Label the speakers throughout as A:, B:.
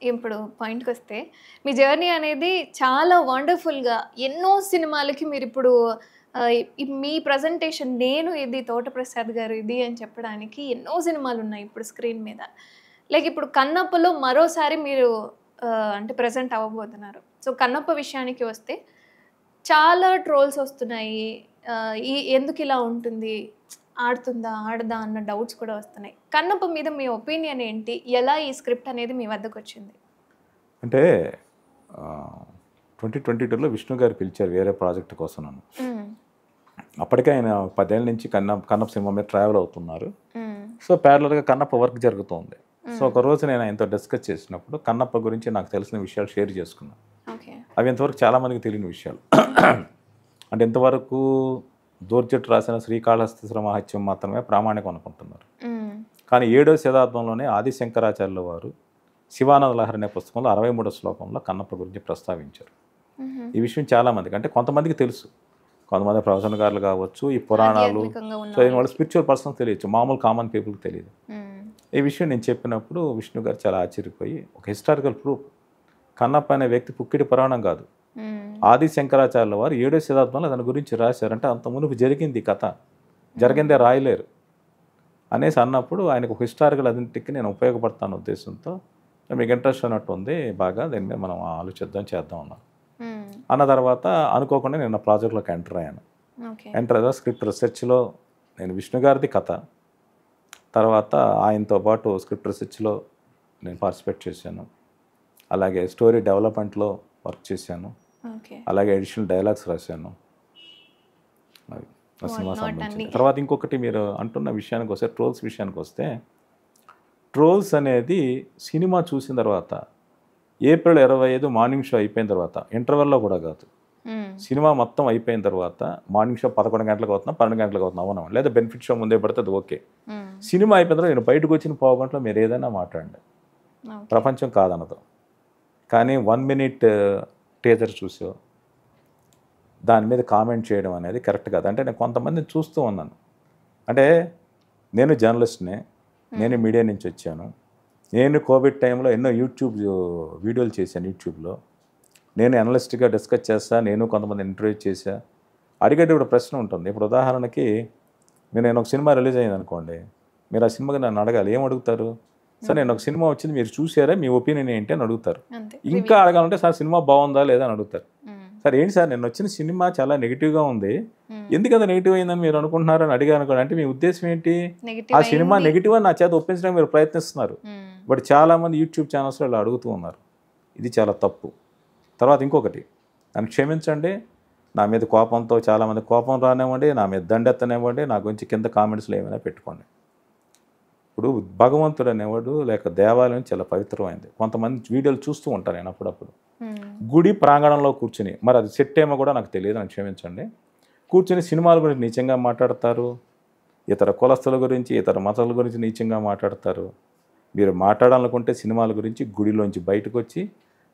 A: ఇప్పుడు పాయింట్‌కొస్తే, మీ జర్నీ అనేది చాలా వండర్‌ఫుల్‌గా ఎన్నో సినిమాలకి మీరిప్పుడు మీ ప్రెజెంటేషన్ నేను ఇది 'తోటప్రసాద్' గారు ఇది అని చెప్పడానికి ఎన్నో సినిమాలున్నాయి ఇప్పుడు స్క్రీన్ మీద. లైక్ ఇప్పుడు 'కన్నప్పలో' మరోసారి మీరు అంటే ప్రెజెంట్ అవ్వబోతున్నారు. సో, 'కన్నప్ప' విషయానికి వస్తే చాలా ట్రోల్స్ వస్తున్నాయి. ఎందుకిలా ఉంటుంది? ఆడుతుందా? ఆడదా? అన్న డౌట్స్ కూడా వస్తున్నాయి. 'కన్నప్ప' మీద మీ ఒపీనియన్ ఏంటి? ఎలా ఈ స్క్రిప్ట్ అనేది మీ వద్దకొచ్చింది?
B: అంటే 2022లో విష్ణు గారు పిలిచారు వేరే ప్రాజెక్ట్ కోసం నన్ను. అప్పటికే ఆయన 10 ఏళ్ల నుంచి కన్నప్ప సినిమా మీద ట్రావెల్ అవుతున్నారు. సో ప్యారలల్‌గా కన్నప్ప వర్క్ జరుగుతోంది. సో ఒకరోజు నేను ఆయనతో డిస్కస్ చేసినప్పుడు కన్నప్ప గురించి నాకు తెలిసిన విషయాలు షేర్ చేసుకున్నాను.
A: ఓకే.
B: అవి ఇంతవరకు చాలామందికి తెలియని విషయాలు. అంటే ఇంతవరకు దూర్జట్ రాసిన శ్రీకాళహస్తీశ్వర మహత్యం మాత్రమే ప్రామాణికం అనుకుంటున్నారు. కానీ 7వ శతాబ్దంలోనే ఆదిశంకరాచార్యుల వారు శివానంద లహరి అనే పుస్తకంలో 63వ శ్లోకంలో కన్నప్ప గురించి ప్రస్తావించారు. ఈ విషయం చాలామందికి అంటే కొంతమందికి తెలుసు. కొంతమంది ప్రవచనకారులు కావచ్చు, ఈ పురాణాలు చదివిన వాళ్ళు స్పిరిచువల్ పర్సన్స్ తెలియచ్చు, మామూలు కామన్ పీపుల్కి తెలియదు. ఈ విషయం నేను చెప్పినప్పుడు విష్ణు గారు చాలా ఆశ్చర్యపోయి ఒక హిస్టారికల్ ప్రూఫ్, కన్నప్ప అనే వ్యక్తి పుక్కిడి పురాణం కాదు, ఆది శంకరాచార్యుల వారు 7వ శతాబ్దంలో దాని గురించి రాశారంటే అంత మునుపు జరిగింది కథ, జరిగిందే రాయలేరు అనేసి అన్నప్పుడు ఆయనకు ఒక హిస్టారికల్ ఐడెంటిటీకి నేను ఉపయోగపడతాను ఉద్దేశంతో మీకు ఇంట్రెస్ట్ ఉన్నట్టు ఉంది, బాగా దీని మీద మనం ఆలోచిద్దాం చేద్దాం అన్నాను. అన్న తర్వాత అనుకోకుండా నేను ప్రాజెక్ట్లోకి ఎంటర్ అయ్యాను. ఎంటర్ అయ్యా స్క్రిప్ట్ రీసెర్చ్లో నేను విష్ణు గారిది కథ, తర్వాత ఆయనతో పాటు స్క్రిప్ట్ రీసెర్చ్లో నేను పార్టిసిపేట్ చేశాను, అలాగే స్టోరీ డెవలప్మెంట్లో వర్క్ చేశాను, అలాగే అడిషనల్ డైలాగ్స్ రాశాను. సినిమా సంబంధించి తర్వాత ఇంకొకటి మీరు అంటున్న విషయానికి వస్తే ట్రోల్స్ విషయానికి వస్తే, ట్రోల్స్ అనేది సినిమా చూసిన తర్వాత ఏప్రిల్ 25 మార్నింగ్ షో అయిపోయిన తర్వాత, ఇంటర్వెల్లో కూడా కాదు, సినిమా మొత్తం అయిపోయిన తర్వాత మార్నింగ్ షో 11 గంటలకు అవుతున్నా 12 గంటలకు అవుతున్నా అవునా, లేదా బెనిఫిట్ షో ముందే పడితే అది ఓకే. సినిమా అయిపోయిన తర్వాత నేను బయటకు వచ్చిన పావుగంటలో మీరు ఏదైనా మాట్లాడండి, ప్రపంచం కాదనదు. కానీ 1 మినిట్ టీజర్ చూసో దాని మీద కామెంట్ చేయడం అనేది కరెక్ట్ కాదు. అంటే నేను కొంతమందిని చూస్తూ ఉన్నాను. అంటే నేను జర్నలిస్ట్నే, నేను మీడియా నుంచి వచ్చాను, నేను కోవిడ్ టైంలో ఎన్నో యూట్యూబ్ వీడియోలు చేశాను. యూట్యూబ్లో నేను అనలిస్ట్గా డిస్కస్ చేస్తా, నేను కొంతమంది ఇంటర్వ్యూ చేశా. అడిగేటప్పుడు ప్రశ్న ఉంటుంది. ఇప్పుడు ఉదాహరణకి నేను ఒక సినిమా రిలీజ్ అయింది అనుకోండి, మీరు ఆ సినిమాకి నన్ను అడగాలి, ఏం అడుగుతారు? సార్ నేను ఒక సినిమా వచ్చింది మీరు చూసారా, మీ ఒపీనియన్ ఏంటి అని అడుగుతారు. ఇంకా అడగాలంటే సార్ సినిమా బాగుందా లేదా అని అడుగుతారు. సార్ ఏంటి సార్ నేను వచ్చిన సినిమా చాలా నెగిటివ్గా ఉంది, ఎందుకంత నెగిటివ్ అయిందని మీరు అనుకుంటున్నారు అని అడిగాను అనుకోండి. అంటే మీ ఉద్దేశం ఏంటి? ఆ సినిమా నెగిటివ్ అని నా చేత ఒప్పించడానికి మీరు ప్రయత్నిస్తున్నారు. బట్ చాలామంది యూట్యూబ్ ఛానల్స్లో ఇలా అడుగుతూ ఉన్నారు. ఇది చాలా తప్పు. తర్వాత ఇంకొకటి, నన్ను క్షమించండి, నా మీద కోపంతో చాలామంది కోపం రానివ్వండి, నా మీద దండెత్తనివ్వండి, నా గురించి కింద కామెంట్స్లో ఏమైనా పెట్టుకోండి. ఇప్పుడు భగవంతుడు అనేవాడు లేక దేవాలయం చాలా పవిత్రమైంది. కొంతమంది వీడియోలు చూస్తూ ఉంటాను నేను అప్పుడప్పుడు, గుడి ప్రాంగణంలో కూర్చుని, మరి అది సెట్ ఏమో కూడా నాకు తెలియదు, నన్ను క్షమించండి, కూర్చుని సినిమాల గురించి నీచంగా మాట్లాడతారు, ఇతర కులస్తుల గురించి ఇతర మతాల గురించి నీచంగా మాట్లాడతారు. మీరు మాట్లాడాలనుకుంటే సినిమాల గురించి గుడిలోంచి బయటకు వచ్చి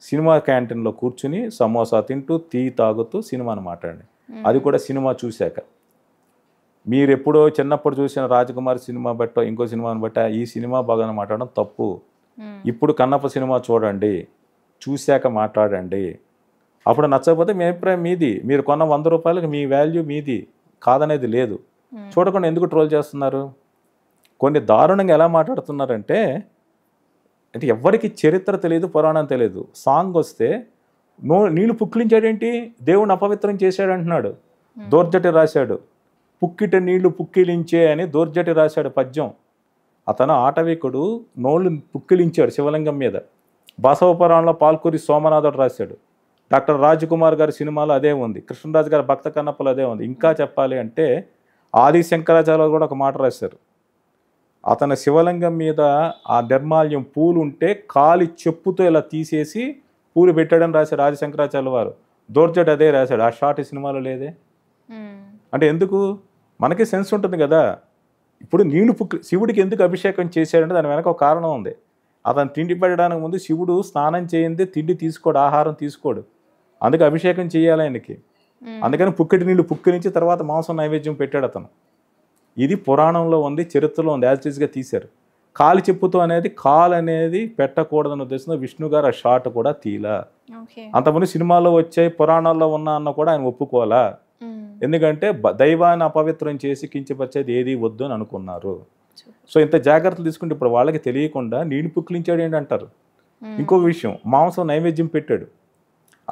B: సినిమా క్యాంటీన్లో కూర్చుని సమోసా తింటూ టీ తాగుతూ సినిమాను మాట్లాడండి. అది కూడా సినిమా చూశాక. మీరు ఎప్పుడో చిన్నప్పుడు చూసిన రాజకుమారి సినిమా బట్టో ఇంకో సినిమాని బట్ట ఈ సినిమా బాగా మాట్లాడడం తప్పు. ఇప్పుడు కన్నప్ప సినిమా చూడండి, చూశాక మాట్లాడండి. అప్పుడు నచ్చకపోతే మీ అభిప్రాయం మీది, మీరు కొన్న 100 రూపాయలకి మీ వాల్యూ మీది, కాదనేది లేదు. చూడకుండా ఎందుకు ట్రోల్ చేస్తున్నారు? కొన్ని దారుణంగా ఎలా మాట్లాడుతున్నారంటే, అంటే ఎవరికి చరిత్ర తెలియదు, పురాణం తెలియదు. సాంగ్ వస్తే నీళ్ళు పుక్కిలించాడేంటి, దేవుడిని అపవిత్రం చేశాడు అంటున్నాడు. దూర్జటి రాశాడు, పుక్కిట నీళ్లు పుక్కిలించే అని దూర్జటి రాశాడు పద్యం. అతను ఆటవికుడు, నోళ్ళు పుక్కిలించాడు శివలింగం మీద. బసవ పురాణంలో పాల్కూరి సోమనాథుడు రాశాడు. డాక్టర్ రాజ్కుమార్ గారి సినిమాలో అదే ఉంది, కృష్ణరాజు గారి భక్త కన్నప్పలో అదే ఉంది. ఇంకా చెప్పాలి అంటే ఆది శంకరాచార్యులు కూడా ఒక మాట రాశారు. అతని శివలింగం మీద ఆ నిర్మాల్యం పూలు ఉంటే కాలి చెప్పుతో ఇలా తీసేసి పూలు పెట్టాడని రాశాడు ఆది శంకరాచార్యుల వారు. దూర్జట్ అదే రాశాడు. ఆ షార్ట్ సినిమాలో లేదే. అంటే ఎందుకు? మనకి సెన్స్ ఉంటుంది కదా. ఇప్పుడు నీళ్లు శివుడికి ఎందుకు అభిషేకం చేశాడంటే దాని వెనక ఒక కారణం ఉంది. అతను తిండి పెట్టడానికి ముందు శివుడు స్నానం చేయందే తిండి తీసుకోడు, ఆహారం తీసుకోడు, అందుకే అభిషేకం చేయాలి ఆయనకి. అందుకని పుక్కిటి నీళ్లు పుక్కిరించి తర్వాత మాంసం నైవేద్యం పెట్టాడు అతను. ఇది పురాణంలో ఉంది, చరిత్రలో ఉంది, యాజ్ ఇట్ ఈస్గా తీశారు. కాలు చెప్పుతో అనేది కాలు అనేది పెట్టకూడదన్న ఉద్దేశంతో విష్ణు గారు ఆ షాట్ కూడా తీలా.
A: ఓకే.
B: అంతమంది సినిమాల్లో వచ్చాయి, పురాణాల్లో ఉన్న అన్న కూడా ఆయన ఒప్పుకోవాలా. ఎందుకంటే దైవాన్ని అపవిత్రం చేసి కించపరిచేది ఏది వద్దు అని అనుకున్నారు. సో ఇంత జాగ్రత్తలు తీసుకుంటే ఇప్పుడు వాళ్ళకి తెలియకుండా నీళ్ళు పుక్కిలించాడు ఏంటి అంటారు. ఇంకొక విషయం, మాంసం నైవేద్యం పెట్టాడు.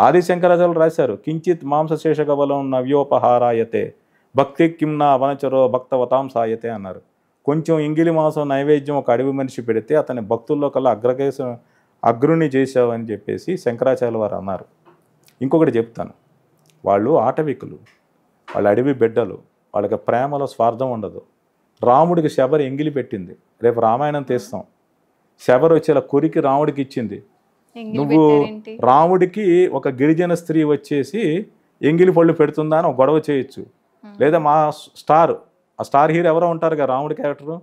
B: ఆది శంకరాచార్యులు రాశారు, కించిత్ మాంస శేషగబలం నవ్యోపహారాయతే భక్తి కిమ్నా వనచరో భక్తవతాం సాయతే అన్నారు. కొంచెం ఇంగిలి మాంసం నైవేద్యం ఒక అడవి మనిషి పెడితే అతని భక్తుల్లో కల్లా అగ్రుని చేశావు అని చెప్పేసి శంకరాచార్యుల వారు అన్నారు. ఇంకొకటి చెప్తాను, వాళ్ళు ఆటవికులు, వాళ్ళ అడవి బిడ్డలు, వాళ్ళకి ప్రేమలో స్వార్థం ఉండదు. రాముడికి శబరి ఎంగిలి పెట్టింది, రేపు రామాయణం తీస్తాం. శబరి వచ్చేలా కొరికి రాముడికి ఇచ్చింది. నువ్వు రాముడికి ఒక గిరిజన స్త్రీ వచ్చేసి ఎంగిలి పళ్ళు పెడుతుందా అని ఒక గొడవ చేయొచ్చు. లేదా మా ఆ స్టార్ హీరో ఎవరో ఉంటారు కదా రాముడి క్యారెక్టరు,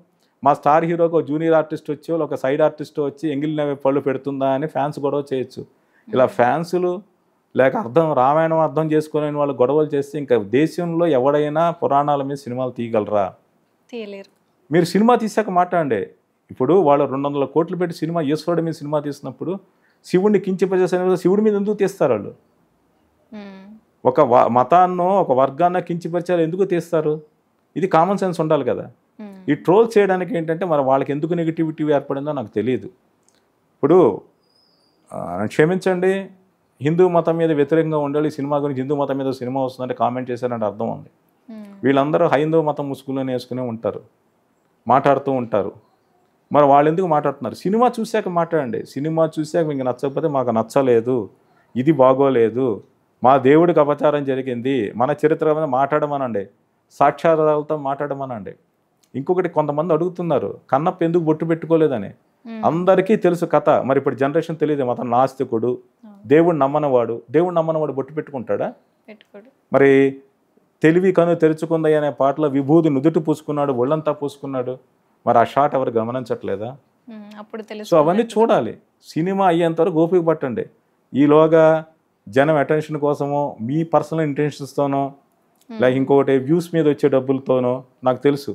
B: మా స్టార్ హీరోకి ఒక జూనియర్ ఆర్టిస్ట్ వచ్చి ఒక సైడ్ ఆర్టిస్ట్ వచ్చి ఎంగిలి పళ్ళు పెడుతుందా అని ఫ్యాన్స్ గొడవ చేయొచ్చు. ఇలా ఫ్యాన్సులు లేక రామాయణం అర్థం చేసుకోలేని వాళ్ళు గొడవలు చేస్తే ఇంకా దేశంలో ఎవడైనా పురాణాల మీద సినిమాలు తీయగలరా?
A: తీయలేరు.
B: మీరు సినిమా తీసాక మాట్లాడండి. ఇప్పుడు వాళ్ళు 200 కోట్లు పెట్టి సినిమా ఈశ్వరుడి మీద సినిమా తీసినప్పుడు శివుడిని కించపరిచే శివుడి మీద ఎందుకు తీస్తారు వాళ్ళు? ఒక మతాన్నో ఒక వర్గాన్నో కించపరిచారు ఎందుకు తీస్తారు? ఇది కామన్ సెన్స్ ఉండాలి కదా. ఈ ట్రోల్ చేయడానికి ఏంటంటే మరి వాళ్ళకి ఎందుకు నెగిటివిటీ ఏర్పడిందో నాకు తెలియదు. ఇప్పుడు క్షమించండి, హిందూ మతం మీద వ్యతిరేకంగా ఉండాలి, సినిమా గురించి హిందూ మతం మీద సినిమా వస్తుందంటే కామెంట్ చేశారంటే అర్థం ఉంది. వీళ్ళందరూ హైందవ మతం ముసుగులోనే వేసుకునే ఉంటారు, మాట్లాడుతూ ఉంటారు. మరి వాళ్ళు ఎందుకు మాట్లాడుతున్నారు? సినిమా చూశాక మాట్లాడండి. సినిమా చూశాక మీకు నచ్చకపోతే మాకు నచ్చలేదు, ఇది బాగోలేదు, మా దేవుడికి అపచారం జరిగింది, మన చరిత్ర మీద మాట్లాడమనండి, సాక్ష్యాధారాలతో మాట్లాడమనండి. ఇంకొకటి, కొంతమంది అడుగుతున్నారు కన్నప్ప ఎందుకు బొట్టు పెట్టుకోలేదని. అందరికీ తెలుసు కథ. మరి ఇప్పుడు జనరేషన్ తెలియదు, అతను నాస్తికుడు, దేవుడు నమ్మనవాడు బొట్టు పెట్టుకుంటాడా? మరి తెలివి కను తెరుచుకుందయ్య అనే పాటలో విభూది నుదుటి పూసుకున్నాడు, ఒళ్ళంతా పూసుకున్నాడు. మరి ఆ షాట్ ఎవరు గమనించట్లేదా? సో అవన్నీ చూడాలి. సినిమా అయ్యేంత వరకు ఓపిక పట్టండి. ఈలోగా జనం అటెన్షన్ కోసమో మీ పర్సనల్ ఇంటెన్షన్స్తోనో లేక ఇంకొకటి వ్యూస్ మీద వచ్చే డబ్బులతోనో, నాకు తెలుసు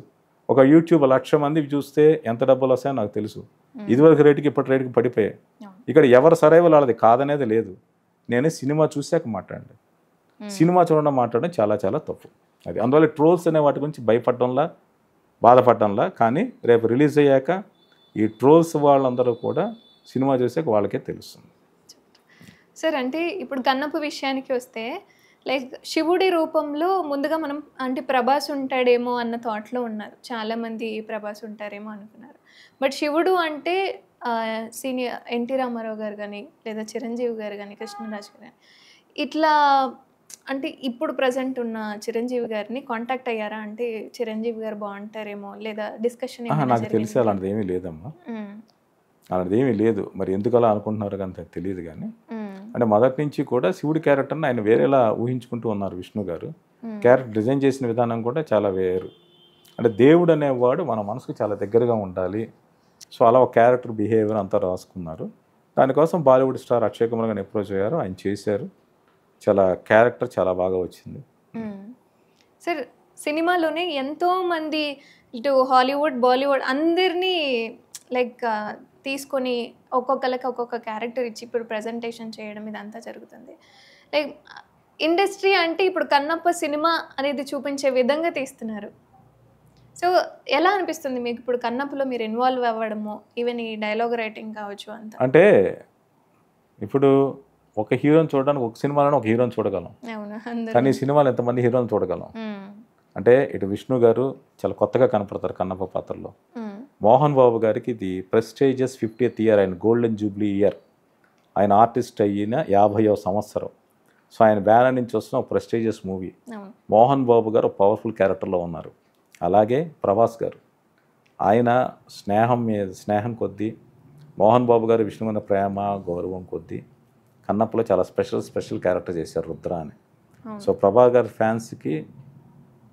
B: ఒక యూట్యూబ్ 1,00,000 మంది చూస్తే ఎంత డబ్బులు వస్తాయో నాకు తెలుసు. ఇదివరకు రేటుకి ఇప్పటి రేటుకి పడిపోయాయి. ఇక్కడ ఎవరు సరైన వాళ్ళది కాదనేది లేదు. నేనే సినిమా చూశాక మాట్లాడండి. సినిమా చూడడం మాట్లాడడం చాలా చాలా తప్పు. అది అందువల్ల ట్రోల్స్ అనే వాటి గురించి భయపడడంలా బాధపడడంలా. కానీ రేపు రిలీజ్ అయ్యాక ఈ ట్రోల్స్ వాళ్ళందరూ కూడా సినిమా చూసాక వాళ్ళకే తెలుస్తుంది.
A: సార్, అంటే ఇప్పుడు కన్నప్ప విషయానికి వస్తే లైక్ శివుడి రూపంలో ముందుగా మనం అంటే ప్రభాస్ ఉంటాడేమో అన్న థాట్లో ఉన్నారు చాలామంది, ప్రభాస్ ఉంటారేమో అనుకున్నారు. బట్ శివుడు అంటే సీనియర్ ఎన్టీ రామారావు గారు కానీ లేదా చిరంజీవి గారు కానీ కృష్ణరాజు గారు కానీ ఇట్లా అంటే ఇప్పుడు ప్రజెంట్ ఉన్న చిరంజీవి గారిని కాంటాక్ట్ అయ్యారా? అంటే చిరంజీవి గారు బాగుంటారేమో లేదా డిస్కషన్?
B: నాకు తెలిసి అలాంటిది ఏమీ లేదమ్మా, అలాంటిది ఏమీ లేదు. మరి ఎందుకు అలా అనుకుంటున్నారు కానీ తెలియదు. కానీ అంటే మొదటి నుంచి కూడా శివుడి క్యారెక్టర్ని ఆయన వేరేలా ఊహించుకుంటూ ఉన్నారు విష్ణు గారు. క్యారెక్టర్ డిజైన్ చేసిన విధానం కూడా చాలా వేరు. అంటే దేవుడు అనేవాడు మన మనసుకు చాలా దగ్గరగా ఉండాలి. సో అలా ఒక క్యారెక్టర్ బిహేవియర్ అంతా రాసుకున్నారు. దానికోసం బాలీవుడ్ స్టార్ అక్షయ్ కుమార్ గారిని అప్రోచ్ అయ్యారు, ఆయన చేశారు. చాలా క్యారెక్టర్ చాలా బాగా వచ్చింది.
A: సార్, సినిమాలోనే ఎంతోమంది ఇటు హాలీవుడ్ బాలీవుడ్ అందరినీ లైక్ తీసుకొని ఒక్కొక్కరికి ఒక్కొక్క క్యారెక్టర్ ఇచ్చి ఇప్పుడు ప్రజెంటేషన్ చేయడం ఇదంతా జరుగుతుంది. లైక్ ఇండస్ట్రీ అంటే ఇప్పుడు కన్నప్ప సినిమా అనేది చూపించే విధంగా తీస్తున్నారు. సో ఎలా అనిపిస్తుంది మీకు ఇప్పుడు కన్నప్పలో మీరు ఇన్వాల్వ్ అవ్వడము, ఈవెన్ ఈ డైలాగ్ రైటింగ్ కావచ్చు అంతా?
B: అంటే ఇప్పుడు ఒక హీరోని చూడడానికి ఒక సినిమాలో ఒక హీరోని చూడగలం, కానీ సినిమాలో ఎంతమంది హీరోని చూడగలం? అంటే ఇటు విష్ణు గారు చాలా కొత్తగా కనపడతారు కన్నప్ప పాత్రలో. మోహన్ బాబు గారికి ఇది ప్రెస్టీజియస్ 50th ఇయర్, ఆయన గోల్డెన్ జూబ్లీ ఇయర్, ఆయన ఆర్టిస్ట్ అయిన 50వ సంవత్సరం. సో ఆయన బ్యానర్ నుంచి వస్తున్న ఒక ప్రెస్టీజియస్ మూవీ. మోహన్ బాబు గారు పవర్ఫుల్ క్యారెక్టర్లో ఉన్నారు. అలాగే ప్రభాస్ గారు, ఆయన స్నేహం కొద్దీ, మోహన్ బాబు గారు విష్ణు మీద ప్రేమ గౌరవం కొద్దీ కన్నప్పలో చాలా స్పెషల్ క్యారెక్టర్ చేశారు, రుద్ర అని. సో ప్రభాస్ గారి ఫ్యాన్స్కి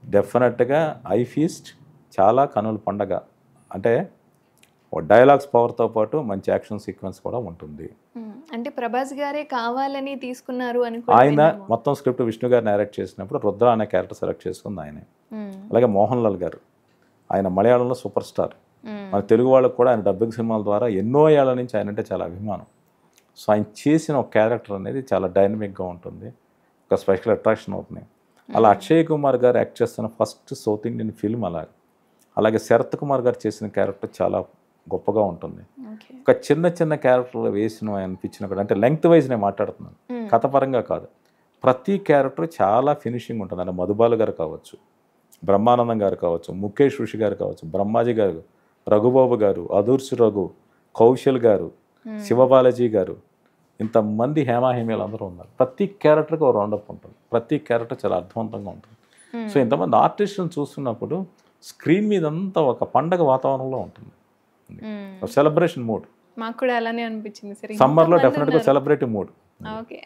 B: డెఫినెట్గా ఐ ఫీస్ట్ చాలా కనుల పండగ. అంటే డైలాగ్స్ పవర్తో పాటు మంచి యాక్షన్ సీక్వెన్స్ కూడా ఉంటుంది.
A: అంటే ప్రభాస్ గారే కావాలని తీసుకున్నారు అని
B: ఆయన మొత్తం స్క్రిప్ట్ విష్ణు గారు డైరెక్ట్ చేసినప్పుడు రుద్ర అనే క్యారెక్టర్ సెలెక్ట్ చేసుకుంది ఆయనే. అలాగే మోహన్ లాల్ గారు, ఆయన మలయాళంలో సూపర్ స్టార్, మన తెలుగు వాళ్ళకు కూడా ఆయన డబ్బింగ్ సినిమాల ద్వారా ఎన్నో ఏళ్ల నుంచి ఆయన అంటే చాలా అభిమానం. సో ఆయన చేసిన ఒక క్యారెక్టర్ అనేది చాలా డైనమిక్గా ఉంటుంది, ఒక స్పెషల్ అట్రాక్షన్ అవుతుంది. అలా అక్షయ్ కుమార్ గారు యాక్ట్ చేస్తున్న ఫస్ట్ సౌత్ ఇండియన్ ఫిల్మ్ అలాగే శరత్ కుమార్ గారు చేసిన క్యారెక్టర్ చాలా గొప్పగా ఉంటుంది. ఒక చిన్న చిన్న క్యారెక్టర్లు వేసిన అనిపించిన కూడా, అంటే లెంగ్త్ వైజ్ నేను మాట్లాడుతున్నాను, కథపరంగా కాదు. ప్రతి క్యారెక్టర్ చాలా ఫినిషింగ్ ఉంటుంది. అంటే మధుబాలు గారు కావచ్చు, బ్రహ్మానందం గారు కావచ్చు, ముఖేష్ ఋషి గారు కావచ్చు, బ్రహ్మాజీ గారు, రఘుబాబు గారు, అదూర్స్ రఘు, కౌశల్ గారు, శివబాలాజీ గారు, ఇంతమంది హేమాహేమీలు అందరూ ఉన్నారు. ప్రతి క్యారెక్టర్కి ఒక రౌండప్ ఉంటుంది, ప్రతి క్యారెక్టర్ చాలా అర్థవంతంగా ఉంటుంది. సో ఇంతమంది ఆర్టిస్టులను చూస్తున్నప్పుడు స్క్రీన్ మీద అంతా ఒక పండగ వాతావరణంలో ఉంటుంది, సెలబ్రేషన్ మూడ్.
A: మాకు కూడా అలానే అనిపించింది సార్.
B: సమ్మర్లో డెఫినెట్గా సెలబ్రేటివ్ మూడ్.
A: ఓకే.